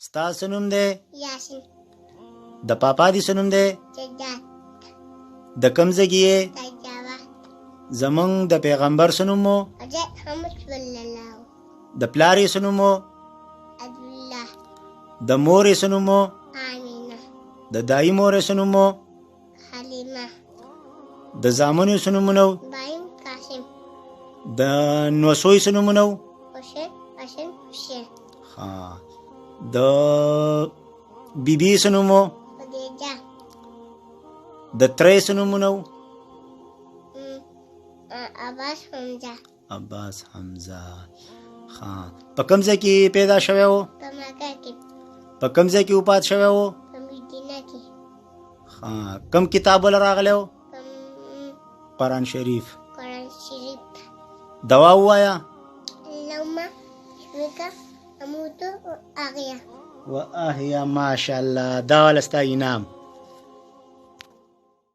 ستا څه نوم دی؟ یاسین. د پاپا دې څه نوم دی؟ سجاد. د کوم ځای یې؟ سجاد. زمونږ د پیغمبر څه نوم و؟ حضرت محمد صلی الله. د پلار یې څه نوم و؟ اللہ. د مور یې څه نوم و؟ آمینه. د دایي مور یې څه نوم و؟ حلیمه. د زامنو یې څه نومونه و؟ بایم قاسم. د نوسو یې څه نومونه و؟ حسین. حسین. د بیبي یې څه نوم و؟ خدیجه. د تره یې څه نومونه و؟ عباس حمزه. عباس حمزه. په کوم ځای کې پیدا شوی و؟ په مکه کې. په کوم ځای کې وفات شوی و؟ په مدینه کې. کوم کتاب ول راغلی و؟ قرآن شریف. قرآن شریف. دوا ووایا. اللهم بك اموت واحيا. واحيا. ماشاءالله. دا ول ستا انعام.